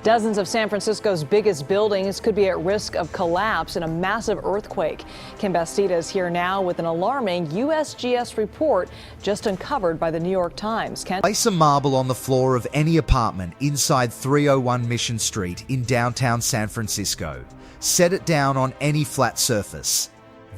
Dozens of San Francisco's biggest buildings could be at risk of collapse in a massive earthquake. Kim Bastida is here now with an alarming USGS report just uncovered by the New York Times. Ken? Place a marble on the floor of any apartment inside 301 Mission Street in downtown San Francisco. Set it down on any flat surface.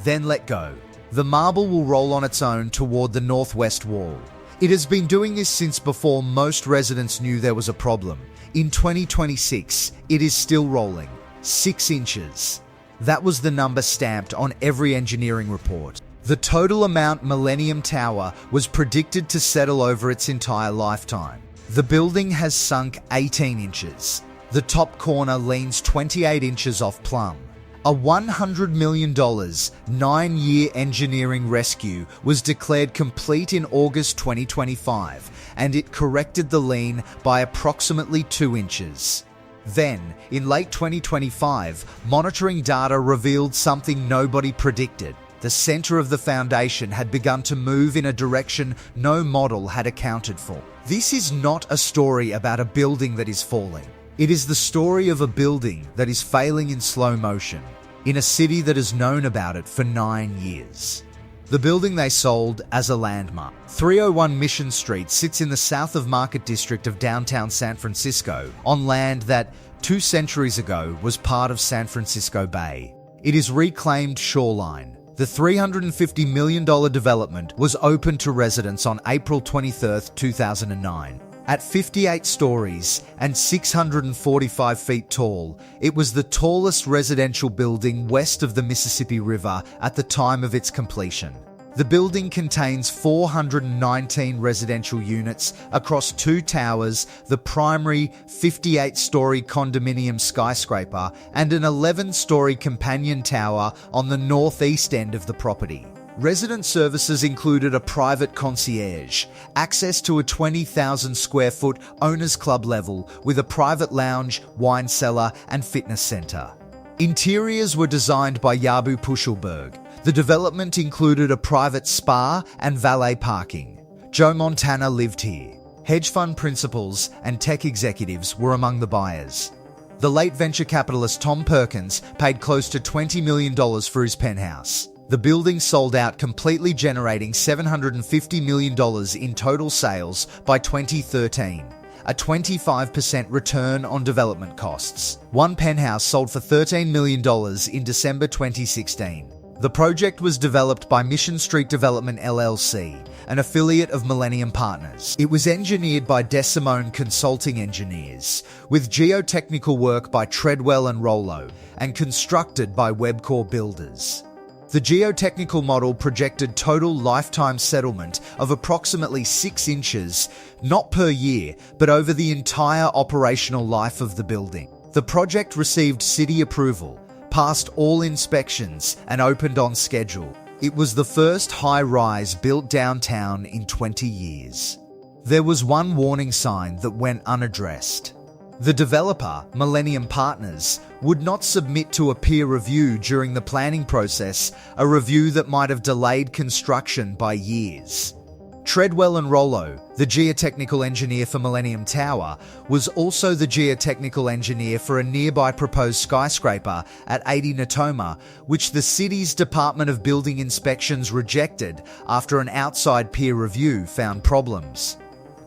Then let go. The marble will roll on its own toward the northwest wall. It has been doing this since before most residents knew there was a problem. In 2026, it is still rolling. 6 inches. That was the number stamped on every engineering report. The total amount Millennium Tower was predicted to settle over its entire lifetime. The building has sunk 18 inches. The top corner leans 28 inches off plumb. A $100 million, 9-year engineering rescue was declared complete in August 2025, and it corrected the lean by approximately 2 inches. Then, in late 2025, monitoring data revealed something nobody predicted. The center of the foundation had begun to move in a direction no model had accounted for. This is not a story about a building that is falling. It is the story of a building that is failing in slow motion, in a city that has known about it for 9 years. The building they sold as a landmark. 301 Mission Street sits in the south of Market District of downtown San Francisco, on land that 2 centuries ago was part of San Francisco Bay. It is reclaimed shoreline. The $350 million development was opened to residents on April 23, 2009. At 58 stories and 645 feet tall, it was the tallest residential building west of the Mississippi River at the time of its completion. The building contains 419 residential units across 2 towers, the primary 58-story condominium Skyscraper, and an 11-story companion tower on the northeast end of the property. Resident services included a private concierge, access to a 20,000 square foot owners club level with a private lounge, wine cellar, and fitness center. Interiors were designed by Jabu Puschelberg. The development included a private spa and valet parking. Joe Montana lived here. Hedge fund principals and tech executives were among the buyers. The late venture capitalist Tom Perkins paid close to $20 million for his penthouse. The building sold out completely, generating $750 million in total sales by 2013, a 25% return on development costs. One penthouse sold for $13 million in December 2016. The project was developed by Mission Street Development LLC, an affiliate of Millennium Partners. It was engineered by DeSimone Consulting Engineers, with geotechnical work by Treadwell and Rollo, and constructed by Webcore Builders. The geotechnical model projected total lifetime settlement of approximately 6 inches, not per year, but over the entire operational life of the building. The project received city approval, passed all inspections, and opened on schedule. It was the first high-rise built downtown in 20 years. There was one warning sign that went unaddressed. The developer, Millennium Partners, would not submit to a peer review during the planning process, a review that might have delayed construction by years. Treadwell and Rollo, the geotechnical engineer for Millennium Tower, was also the geotechnical engineer for a nearby proposed skyscraper at 80 Natoma, which the city's Department of Building Inspections rejected after an outside peer review found problems.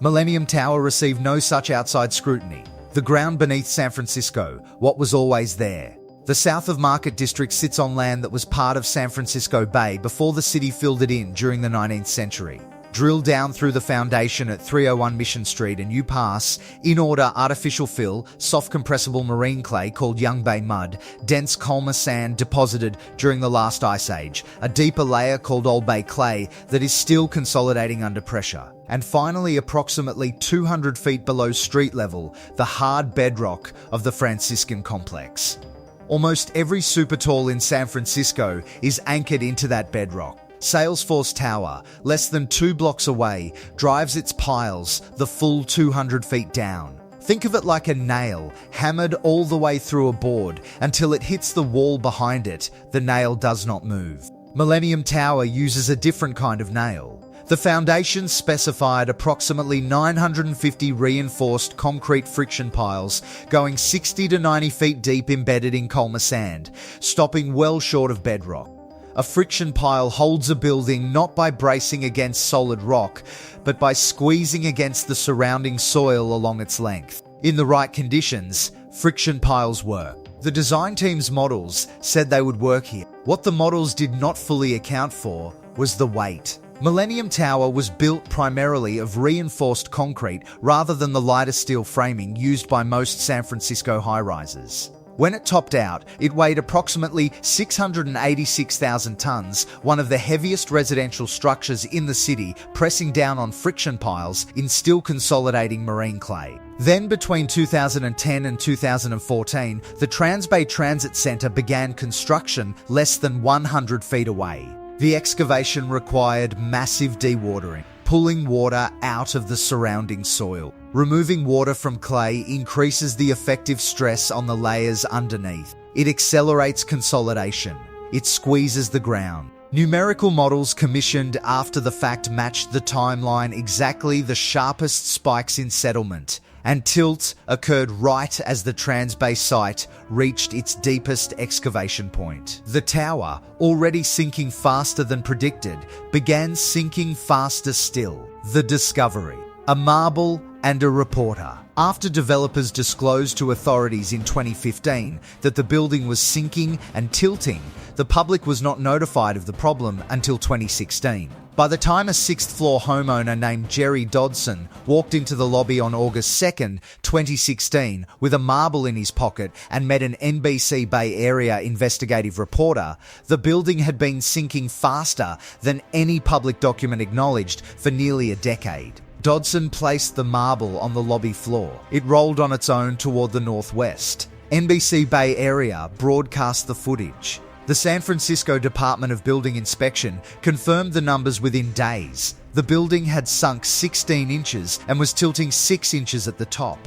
Millennium Tower received no such outside scrutiny. The ground beneath San Francisco, what was always there. The south of Market District sits on land that was part of San Francisco Bay before the city filled it in during the 19th century. Drill down through the foundation at 301 Mission Street and you pass, in order, artificial fill, soft compressible marine clay called Young Bay mud, dense Colma sand deposited during the last ice age, a deeper layer called Old Bay clay that is still consolidating under pressure. And finally, approximately 200 feet below street level, the hard bedrock of the Franciscan complex. Almost every super tall in San Francisco is anchored into that bedrock. Salesforce Tower, less than 2 blocks away, drives its piles the full 200 feet down. Think of it like a nail hammered all the way through a board until it hits the wall behind it. The nail does not move. Millennium Tower uses a different kind of nail. The foundations specified approximately 950 reinforced concrete friction piles going 60 to 90 feet deep embedded in Colma sand, stopping well short of bedrock. A friction pile holds a building not by bracing against solid rock, but by squeezing against the surrounding soil along its length. In the right conditions, friction piles work. The design team's models said they would work here. What the models did not fully account for was the weight. Millennium Tower was built primarily of reinforced concrete rather than the lighter steel framing used by most San Francisco high-rises. When it topped out, it weighed approximately 686,000 tons, one of the heaviest residential structures in the city, pressing down on friction piles in still consolidating marine clay. Then between 2010 and 2014, the Transbay Transit Center began construction less than 100 feet away. The excavation required massive dewatering, pulling water out of the surrounding soil. Removing water from clay increases the effective stress on the layers underneath. It accelerates consolidation. It squeezes the ground. Numerical models commissioned after the fact matched the timeline exactly the sharpest spikes in settlement, and tilt occurred right as the Transbay site reached its deepest excavation point. The tower, already sinking faster than predicted, began sinking faster still. The discovery: a marble and a reporter. After developers disclosed to authorities in 2015 that the building was sinking and tilting, the public was not notified of the problem until 2016. By the time a sixth-floor homeowner named Jerry Dodson walked into the lobby on August 2nd, 2016, with a marble in his pocket and met an NBC Bay Area investigative reporter, the building had been sinking faster than any public document acknowledged for nearly a decade. Dodson placed the marble on the lobby floor. It rolled on its own toward the northwest. NBC Bay Area broadcast the footage. The San Francisco Department of Building Inspection confirmed the numbers within days. The building had sunk 16 inches and was tilting 6 inches at the top.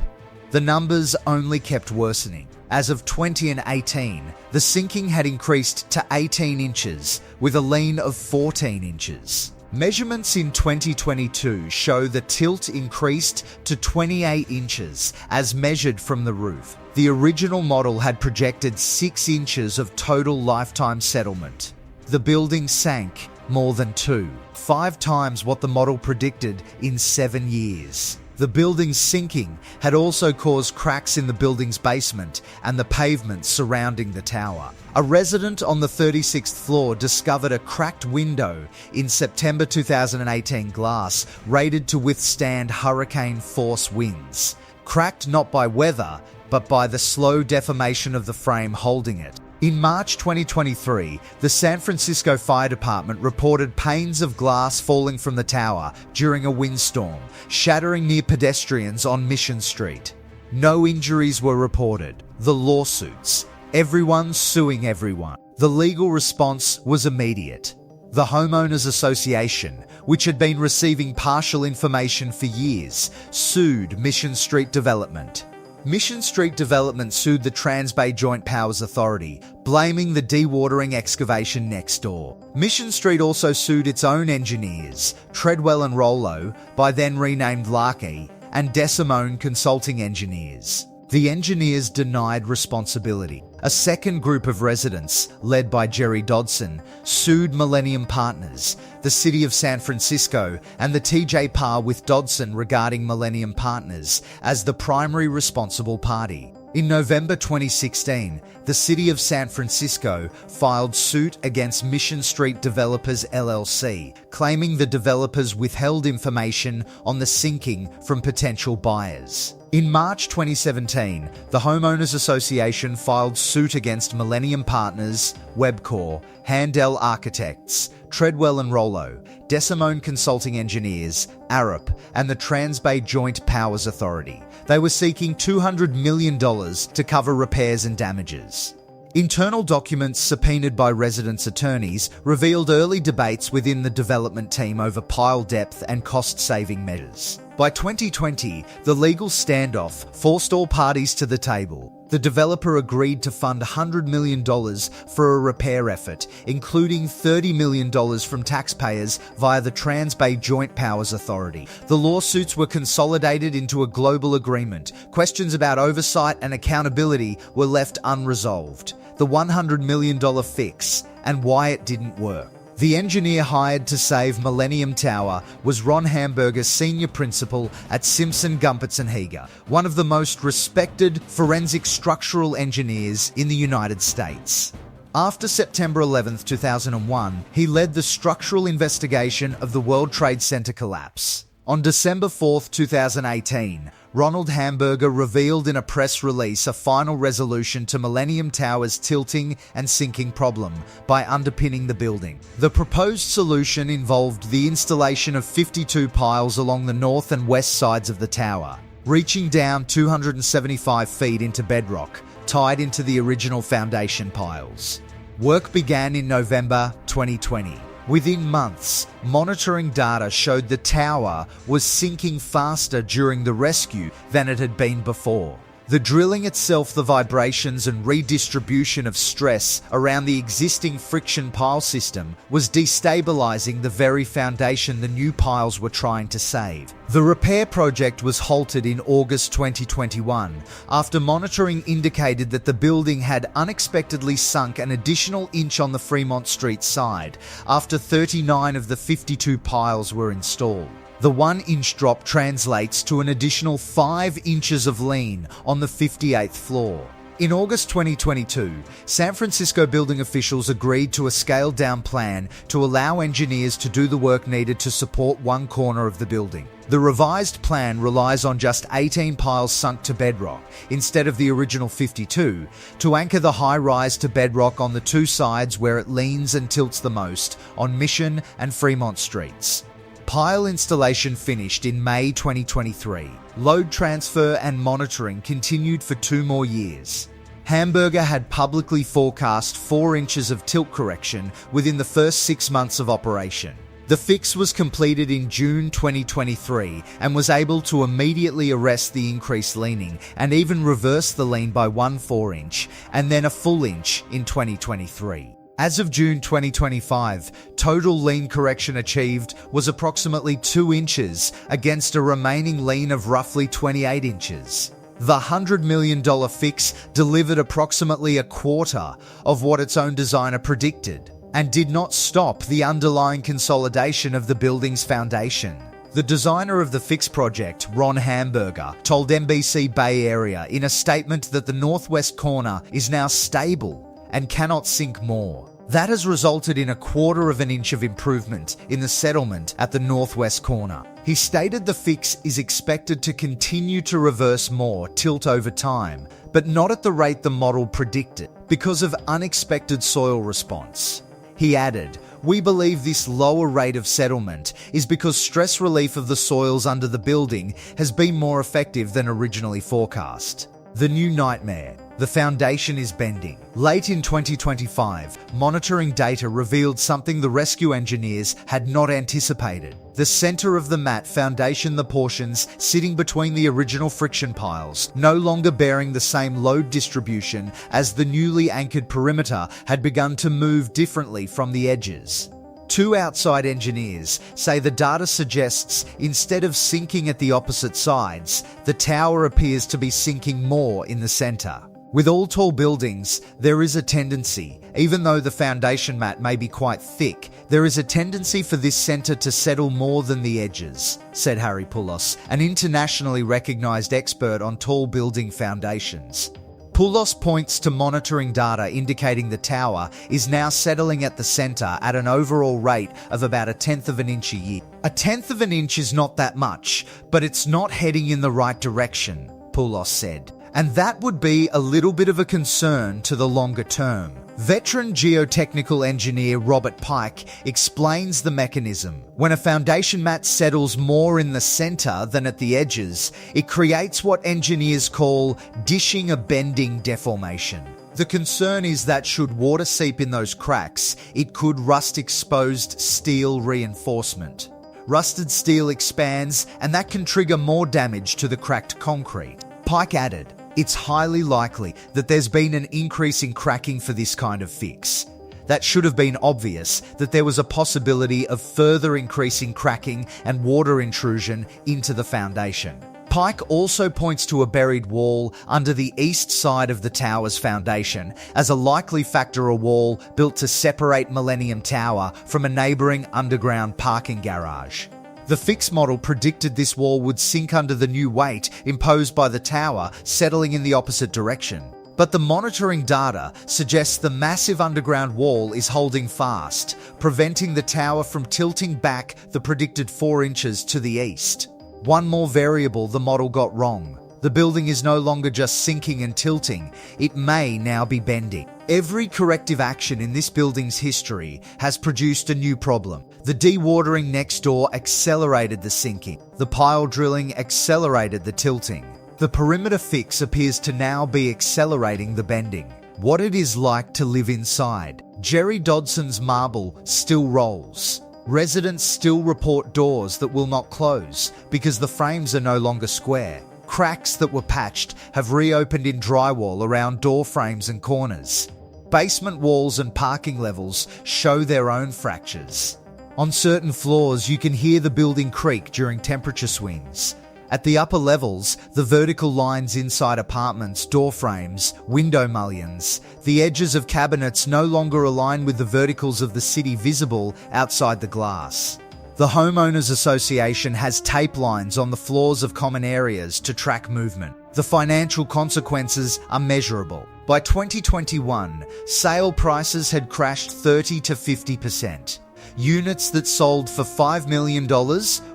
The numbers only kept worsening. As of 2018, the sinking had increased to 18 inches, with a lean of 14 inches. Measurements in 2022 show the tilt increased to 28 inches as measured from the roof. The original model had projected 6 inches of total lifetime settlement. The building sank more than 5 times what the model predicted in 7 years. The building's sinking had also caused cracks in the building's basement and the pavement surrounding the tower. A resident on the 36th floor discovered a cracked window in September 2018 glass rated to withstand hurricane-force winds. Cracked not by weather, but by the slow deformation of the frame holding it. In March 2023, the San Francisco Fire Department reported panes of glass falling from the tower during a windstorm, shattering near pedestrians on Mission Street. No injuries were reported. The lawsuits. Everyone suing everyone. The legal response was immediate. The Homeowners Association, which had been receiving partial information for years, sued Mission Street Development. Mission Street Development sued the Transbay Joint Powers Authority, blaming the dewatering excavation next door. Mission Street also sued its own engineers, Treadwell and Rollo, by then renamed Larkey, and Decimone Consulting Engineers. The engineers denied responsibility. A second group of residents, led by Jerry Dodson, sued Millennium Partners, the City of San Francisco, and the TJ Par with Dodson regarding Millennium Partners as the primary responsible party. In November 2016, the City of San Francisco filed suit against Mission Street Developers LLC, claiming the developers withheld information on the sinking from potential buyers. In March 2017, the Homeowners Association filed suit against Millennium Partners, Webcor, Handel Architects, Treadwell and Rollo, Decimone Consulting Engineers, Arup, and the Transbay Joint Powers Authority. They were seeking $200 million to cover repairs and damages. Internal documents subpoenaed by residents' attorneys revealed early debates within the development team over pile depth and cost-saving measures. By 2020, the legal standoff forced all parties to the table. The developer agreed to fund $100 million for a repair effort, including $30 million from taxpayers via the Trans-Bay Joint Powers Authority. The lawsuits were consolidated into a global agreement. Questions about oversight and accountability were left unresolved. The $100 million fix and why it didn't work. The engineer hired to save Millennium Tower was Ron Hamburger's senior principal at Simpson Gumpertz and Heger, one of the most respected forensic structural engineers in the United States. After September 11, 2001, he led the structural investigation of the World Trade Center collapse. On December 4, 2018, Ronald Hamburger revealed in a press release a final resolution to Millennium Tower's tilting and sinking problem by underpinning the building. The proposed solution involved the installation of 52 piles along the north and west sides of the tower, reaching down 275 feet into bedrock, tied into the original foundation piles. Work began in November 2020. Within months, monitoring data showed the tower was sinking faster during the rescue than it had been before. The drilling itself, the vibrations and redistribution of stress around the existing friction pile system was destabilizing the very foundation the new piles were trying to save. The repair project was halted in August 2021 after monitoring indicated that the building had unexpectedly sunk an additional inch on the Fremont Street side after 39 of the 52 piles were installed. The 1-inch drop translates to an additional 5 inches of lean on the 58th floor. In August 2022, San Francisco building officials agreed to a scaled-down plan to allow engineers to do the work needed to support one corner of the building. The revised plan relies on just 18 piles sunk to bedrock, instead of the original 52, to anchor the high-rise to bedrock on the two sides where it leans and tilts the most, on Mission and Fremont Streets. Pile installation finished in May 2023. Load transfer and monitoring continued for 2 more years. Hamburger had publicly forecast 4 inches of tilt correction within the first 6 months of operation. The fix was completed in June 2023 and was able to immediately arrest the increased leaning and even reverse the lean by 1 4-inch and then a full inch in 2023. As of June 2025, total lean correction achieved was approximately 2 inches against a remaining lean of roughly 28 inches. The $100 million fix delivered approximately a quarter of what its own designer predicted and did not stop the underlying consolidation of the building's foundation. The designer of the fix project, Ron Hamburger, told NBC Bay Area in a statement that the northwest corner is now stable and cannot sink more. That has resulted in a 1/4 of an inch of improvement in the settlement at the northwest corner. He stated the fix is expected to continue to reverse more tilt over time, but not at the rate the model predicted, because of unexpected soil response. He added, "We believe this lower rate of settlement is because stress relief of the soils under the building has been more effective than originally forecast." The new nightmare. The foundation is bending. Late in 2025, monitoring data revealed something the rescue engineers had not anticipated. The center of the mat foundation, the portions sitting between the original friction piles, no longer bearing the same load distribution as the newly anchored perimeter, had begun to move differently from the edges. 2 outside engineers say the data suggests instead of sinking at the opposite sides, the tower appears to be sinking more in the center. With all tall buildings, there is a tendency, even though the foundation mat may be quite thick, there is a tendency for this center to settle more than the edges, said Harry Poulos, an internationally recognized expert on tall building foundations. Poulos points to monitoring data indicating the tower is now settling at the center at an overall rate of about 1/10 of an inch a year. 1/10 of an inch is not that much, but it's not heading in the right direction, Poulos said. And that would be a little bit of a concern to the longer term. Veteran geotechnical engineer Robert Pike explains the mechanism. When a foundation mat settles more in the center than at the edges, it creates what engineers call dishing a bending deformation. The concern is that should water seep in those cracks, it could rust exposed steel reinforcement. rusted steel expands, and that can trigger more damage to the cracked concrete. Pike added, "It's highly likely that there's been an increase in cracking for this kind of fix. That should have been obvious that there was a possibility of further increasing cracking and water intrusion into the foundation." Pike also points to a buried wall under the east side of the tower's foundation as a likely factor, a wall built to separate Millennium Tower from a neighbouring underground parking garage. The fix model predicted this wall would sink under the new weight imposed by the tower, settling in the opposite direction. But the monitoring data suggests the massive underground wall is holding fast, preventing the tower from tilting back the predicted 4 inches to the east. One more variable the model got wrong. The building is no longer just sinking and tilting, it may now be bending. Every corrective action in this building's history has produced a new problem. The dewatering next door accelerated the sinking. The pile drilling accelerated the tilting. The perimeter fix appears to now be accelerating the bending. What it is like to live inside. Jerry Dodson's marble still rolls. Residents still report doors that will not close because the frames are no longer square. Cracks that were patched have reopened in drywall around door frames and corners. Basement walls and parking levels show their own fractures. On certain floors, you can hear the building creak during temperature swings. At the upper levels, the vertical lines inside apartments, door frames, window mullions, the edges of cabinets no longer align with the verticals of the city visible outside the glass. The Homeowners Association has tape lines on the floors of common areas to track movement. The financial consequences are measurable. By 2021, sale prices had crashed 30 to 50%. Units that sold for $5 million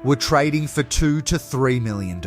were trading for $2 to $3 million.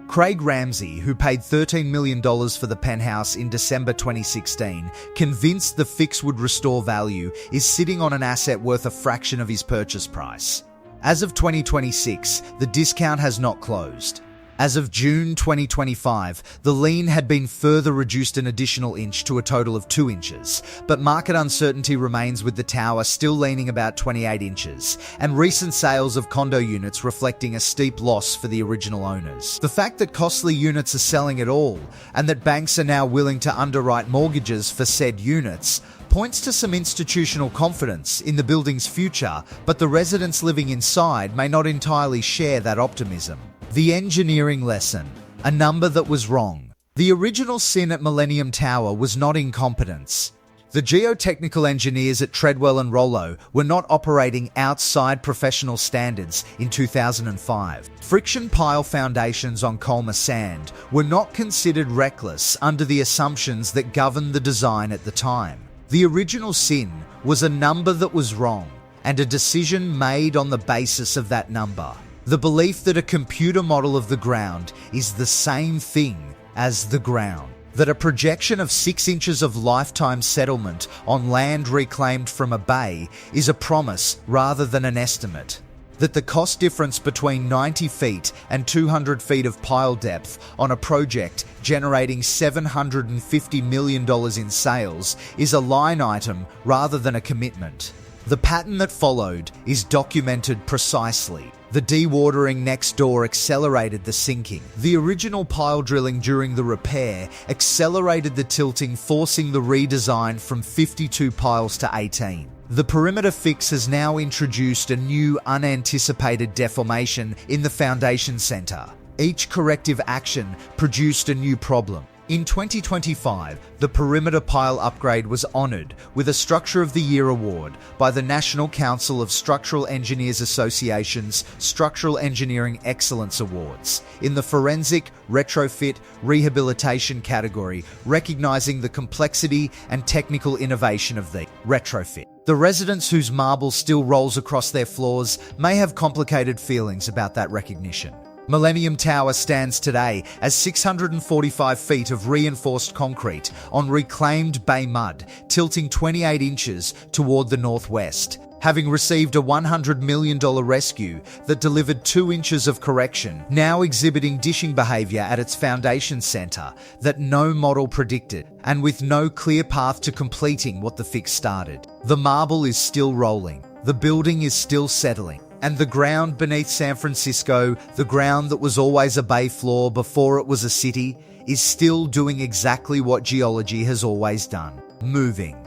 Craig Ramsey, who paid $13 million for the penthouse in December 2016, convinced the fix would restore value, is sitting on an asset worth a fraction of his purchase price. As of 2026, the discount has not closed. As of June 2025, the lien had been further reduced an additional inch to a total of 2 inches, but market uncertainty remains with the tower still leaning about 28 inches, and recent sales of condo units reflecting a steep loss for the original owners. The fact that costly units are selling at all, and that banks are now willing to underwrite mortgages for said units, points to some institutional confidence in the building's future, but the residents living inside may not entirely share that optimism. The engineering lesson, a number that was wrong. The original sin at Millennium Tower was not incompetence. The geotechnical engineers at Treadwell and Rollo were not operating outside professional standards in 2005. Friction pile foundations on Colma sand were not considered reckless under the assumptions that governed the design at the time. The original sin was a number that was wrong, and a decision made on the basis of that number. The belief that a computer model of the ground is the same thing as the ground. That a projection of 6 inches of lifetime settlement on land reclaimed from a bay is a promise rather than an estimate. That the cost difference between 90 feet and 200 feet of pile depth on a project generating $750 million in sales is a line item rather than a commitment. The pattern that followed is documented precisely. The dewatering next door accelerated the sinking. The original pile drilling during the repair accelerated the tilting, forcing the redesign from 52 piles to 18. The perimeter fix has now introduced a new unanticipated deformation in the foundation center. Each corrective action produced a new problem. In 2025, the perimeter pile upgrade was honoured with a Structure of the Year award by the National Council of Structural Engineers Association's Structural Engineering Excellence Awards in the Forensic, Retrofit, Rehabilitation category, recognising the complexity and technical innovation of the retrofit. The residents whose marble still rolls across their floors may have complicated feelings about that recognition. Millennium Tower stands today as 645 feet of reinforced concrete on reclaimed bay mud, tilting 28 inches toward the northwest. Having received a $100 million rescue that delivered 2 inches of correction, now exhibiting dishing behaviour at its foundation centre that no model predicted, and with no clear path to completing what the fix started. The marble is still rolling. The building is still settling. And the ground beneath San Francisco, the ground that was always a bay floor before it was a city, is still doing exactly what geology has always done, moving.